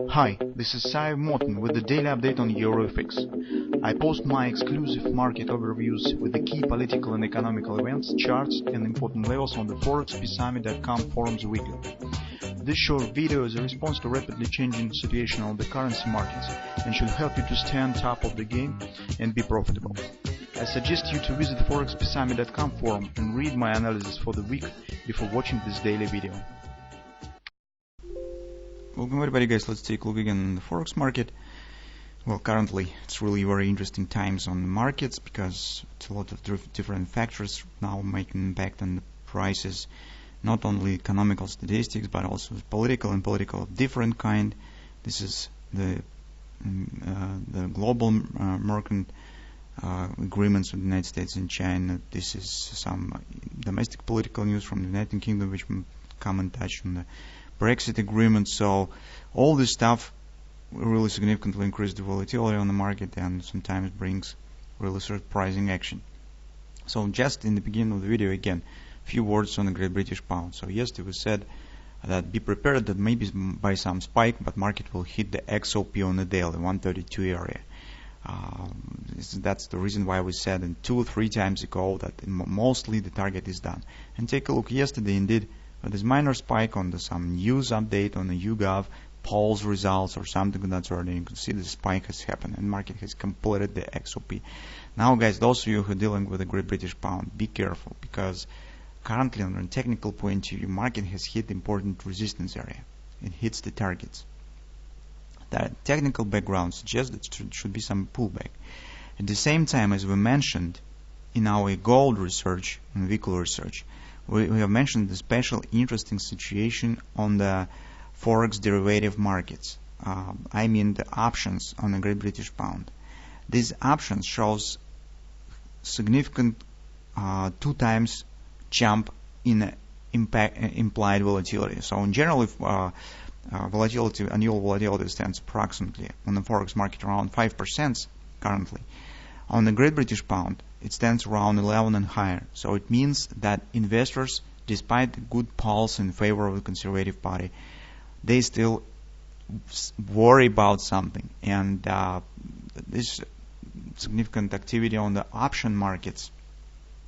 Hi, this is Sive Morten with the daily update on EuroFX. I post my exclusive market overviews with the key political and economical events, charts and important levels on the ForexPeaceArmy.com forums weekly. This short video is a response to rapidly changing situation on the currency markets and should help you to stay on top of the game and be profitable. I suggest you to visit the ForexPeaceArmy.com forum and read my analysis for the week before watching this daily video. Welcome everybody, guys. Let's take a look again in the forex market. Well, currently it's really very interesting times on the markets because it's a lot of different factors now making impact on the prices, not only economical statistics but also political of different kind. This is the global market agreements with the United States and China. This is some domestic political news from the United Kingdom, which will come and touch on the Brexit agreement. So all this stuff really significantly increase the volatility on the market and sometimes brings really surprising action. So just in the beginning of the video, again, a few words on the Great British Pound. So yesterday we said that be prepared that maybe by some spike, but market will hit the XOP on the daily 132 area. That's the reason why we said 2 or 3 times ago that mostly the target is done. And take a look yesterday, indeed. This minor spike on some news update on the YouGov polls results or something of that sort, and you can see the spike has happened and market has completed the XOP. Now, guys, those of you who are dealing with the Great British Pound, be careful because currently, on a technical point of view, market has hit important resistance area. It hits the targets. The technical background suggests that there should be some pullback. At the same time, as we mentioned in our gold research and vehicle research, we have mentioned the special interesting situation on the forex derivative markets. I mean the options on the Great British Pound. These options shows significant 2 times jump in implied volatility. So in general, if volatility, annual volatility stands approximately on the forex market around 5% currently. On the Great British Pound, it stands around 11 and higher. So it means that investors, despite the good pulse in favor of the Conservative Party, they still worry about something. And this significant activity on the option markets,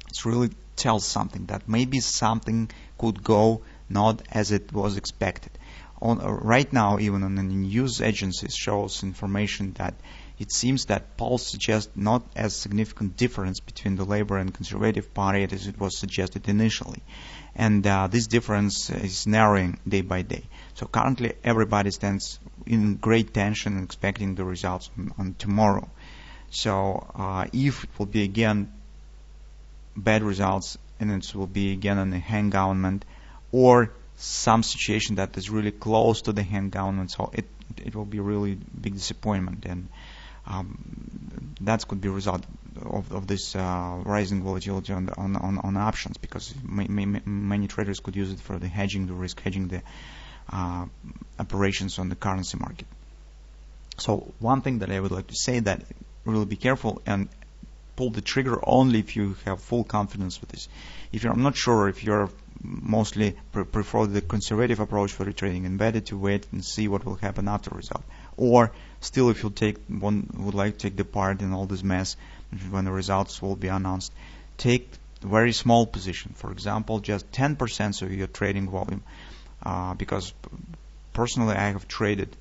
it really tells something that maybe something could go not as it was expected. Right now, even on the news agencies shows information that it seems that polls suggest not as significant difference between the Labour and Conservative Party as it was suggested initially. And this difference is narrowing day by day. So currently everybody stands in great tension expecting the results on tomorrow. So if it will be again bad results and it will be again on the hand government or some situation that is really close to the hand government, so it will be really big disappointment, and that could be a result of this rising volatility on options, because many traders could use it for the hedging the risk, hedging the operations on the currency market. So one thing that I would like to say, that really be careful and pull the trigger only if you have full confidence with this. If you're not sure, if you're mostly prefer the conservative approach for the trading, and better to wait and see what will happen after result. Or still, if you would like to take the part in all this mess when the results will be announced, take very small position. For example, just 10% of your trading volume, because personally I have traded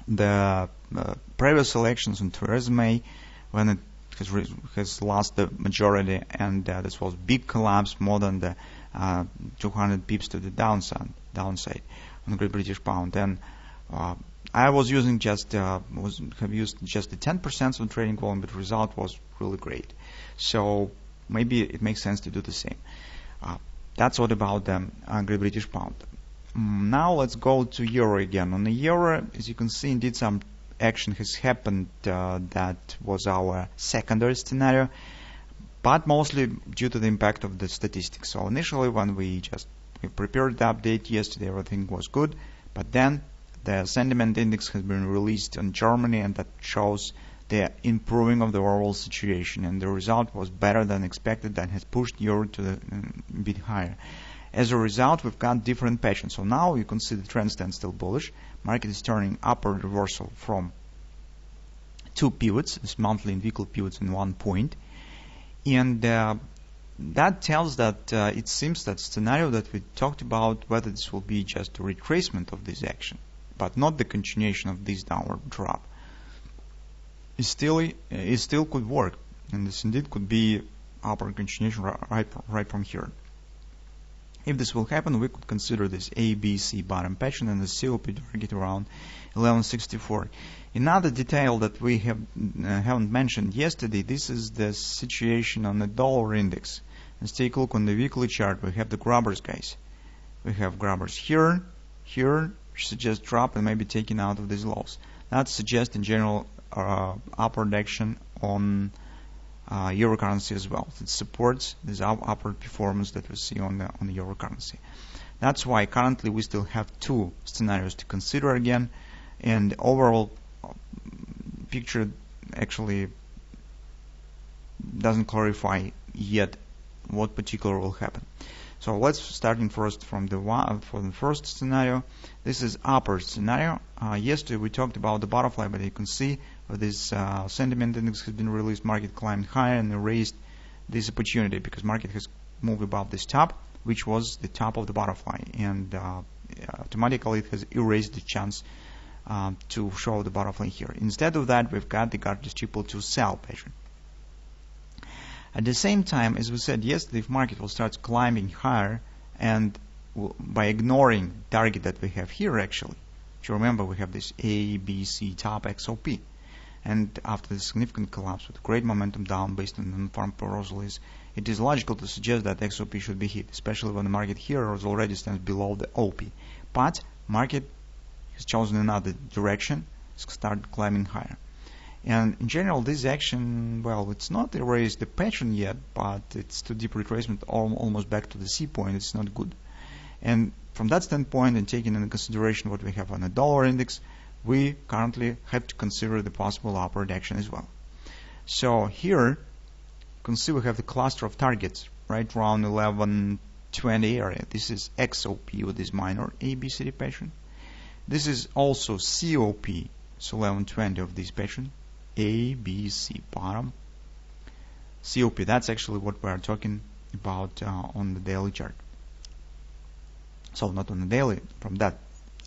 the previous elections on Theresa May when it has lost the majority, and this was big collapse, more than the 200 pips to the downside on the Great British Pound. And I was using have used just the 10% of trading volume, but the result was really great. So maybe it makes sense to do the same. That's what about the Great British Pound. Now let's go to Euro again. On the Euro, as you can see, indeed some action has happened. That was our secondary scenario, but mostly due to the impact of the statistics. So initially, when we prepared the update yesterday, everything was good, but then the sentiment index has been released on Germany, and that shows the improving of the overall situation, and the result was better than expected, and has pushed euro to a bit higher. As a result, we've got different patterns. So now you can see the trend stands still bullish. Market is turning upward reversal from two pivots, this monthly and weekly pivots in 1 point. And that tells that it seems that scenario that we talked about, whether this will be just a retracement of this action, but not the continuation of this downward drop, it still could work. And this indeed could be upward continuation right from here. If this will happen, we could consider this ABC bottom pattern and the COP target around 1164. Another detail that we haven't mentioned yesterday, this is the situation on the dollar index. Let's take a look on the weekly chart. We have the grabbers, guys. We have grabbers here, which suggests drop and maybe taking out of these lows. That suggests in general upward action on euro currency as well. It supports this upward performance that we see on the euro currency. That's why currently we still have two scenarios to consider again, and the overall picture actually doesn't clarify yet what particular will happen. So let's starting first from the first scenario. This is upper scenario. Yesterday we talked about the butterfly, but you can see this sentiment index has been released. Market climbed higher and erased this opportunity because market has moved above this top, which was the top of the butterfly, and automatically it has erased the chance to show the butterfly here. Instead of that, we've got the Gartner's triple to sell pattern. At the same time, as we said yesterday, if market will start climbing higher and by ignoring target that we have here actually, if you remember, we have this A, B, C top XOP, and after the significant collapse with great momentum down based on non-farm proposals, it is logical to suggest that XOP should be hit, especially when the market here already stands below the OP. But market has chosen another direction, started climbing higher. And in general, this action, well, it's not erased the pattern yet, but it's too deep retracement, almost back to the C point. It's not good. And from that standpoint, and taking into consideration what we have on the dollar index, we currently have to consider the possible upward action as well. So here, you can see we have the cluster of targets right around 1120 area. This is XOP with this minor ABCD pattern. This is also COP, so 1120 of this pattern. A, B, C, bottom. COP, that's actually what we are talking about on the daily chart. So not on the daily, from that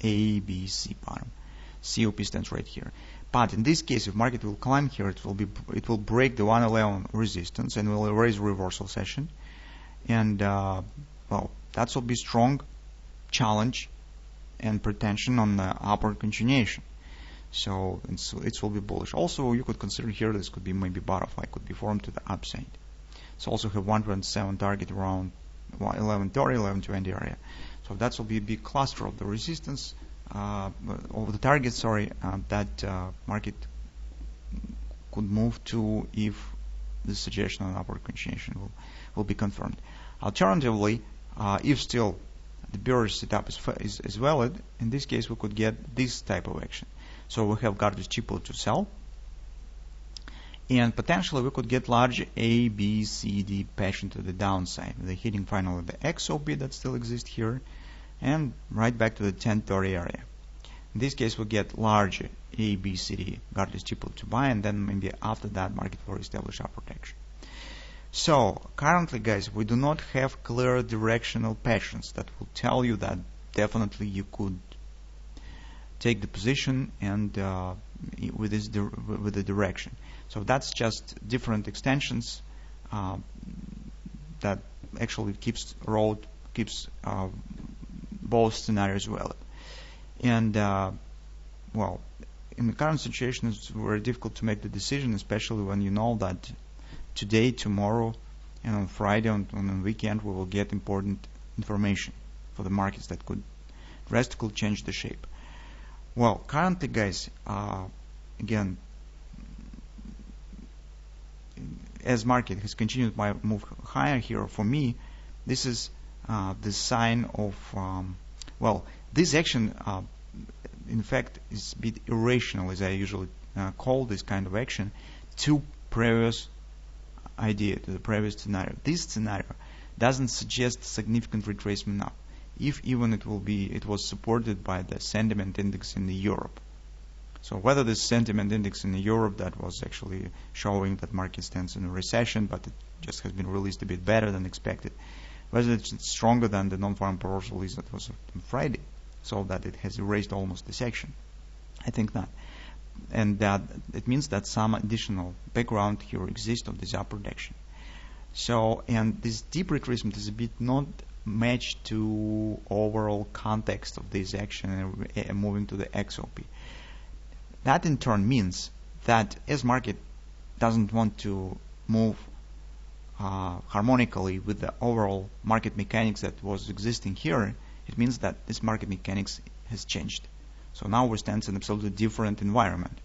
A, B, C, bottom. COP stands right here. But in this case, if market will climb here, it will break the 111 resistance and will erase reversal session. And well, that will be strong challenge and pretension on the upward continuation. So it will be bullish. Also, you could consider here this could be maybe butterfly, could be formed to the upside. So also have 127 target around 1130, 1120 area. So that will be a big cluster of the resistance, of the target, that market could move to if the suggestion on upward continuation will be confirmed. Alternatively, if still the bearish setup is valid, in this case we could get this type of action. So we have Gartner's triple to sell, and potentially we could get large A, B, C, D pattern to the downside. The hitting finally the XOP that still exists here, and right back to the 1030 area. In this case, we get large A, B, C, D Gartner's triple to buy, and then maybe after that market will establish upward action. So currently, guys, we do not have clear directional patterns that will tell you that definitely you could take the position and with the direction. So that's just different extensions that actually keeps both scenarios valid. And well, in the current situation, it's very difficult to make the decision, especially when you know that today, tomorrow, and on Friday, on the weekend, we will get important information for the markets that could drastically change the shape. Well, currently, guys, again, as market has continued my move higher here, for me, this is the sign of, well, this action, in fact, is a bit irrational, as I usually call this kind of action, to the previous scenario. This scenario doesn't suggest significant retracement up, if even it was supported by the sentiment index in Europe. So whether this sentiment index in Europe that was actually showing that market stands in a recession, but it just has been released a bit better than expected, whether it's stronger than the non-farm payrolls release that was on Friday, so that it has erased almost the section. I think not. And that it means that some additional background here exists of this upper direction. So, and this deep retracement is a bit not matched to overall context of this action and moving to the XOP. That in turn means that as market doesn't want to move harmonically with the overall market mechanics that was existing here, it means that this market mechanics has changed. So now we stand in an absolutely different environment,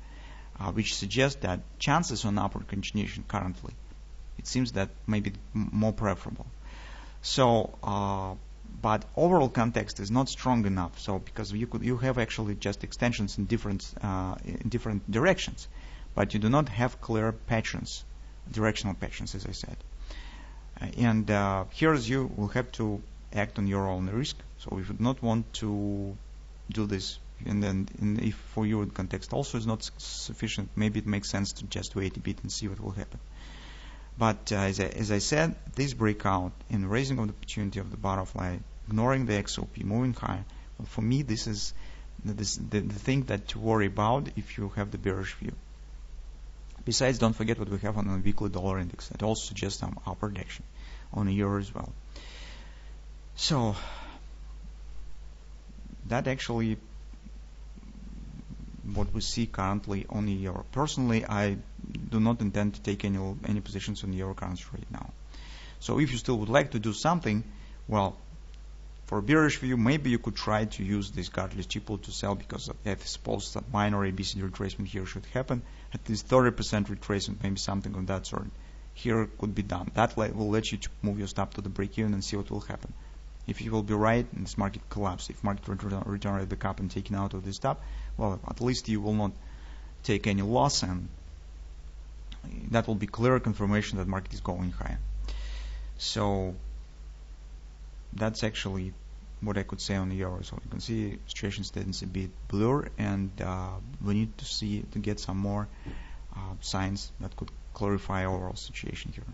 which suggests that chances on upward continuation currently, it seems that maybe more preferable. So, but overall context is not strong enough. So because you have actually just extensions in different directions, but you do not have clear patterns, directional patterns, as I said. And here you will have to act on your own risk. So if you do not want to do this, and then if for you the context also is not sufficient, maybe it makes sense to just wait a bit and see what will happen. But as I said, this breakout in raising of the opportunity of the butterfly, ignoring the XOP, moving higher, well, for me this is the thing that to worry about if you have the bearish view. Besides, don't forget what we have on the weekly dollar index. That also suggests some upward action on the euro as well. So that actually what we see currently on the euro. Personally, I do not intend to take any positions on the euro currency right now. So if you still would like to do something, well, for a bearish view, maybe you could try to use this Gartley triple to sell, because if suppose that minor ABCD retracement here should happen, at least 30% retracement, maybe something of that sort, here could be done. That will let you to move your stop to the break-even and see what will happen. If you will be right and this market collapse, if market return right back up and taken out of this stop, well, at least you will not take any loss, and that will be clear confirmation that market is going higher. So that's actually what I could say on the euro. So you can see situation stays a bit blur, and we need to get some more signs that could clarify overall situation here.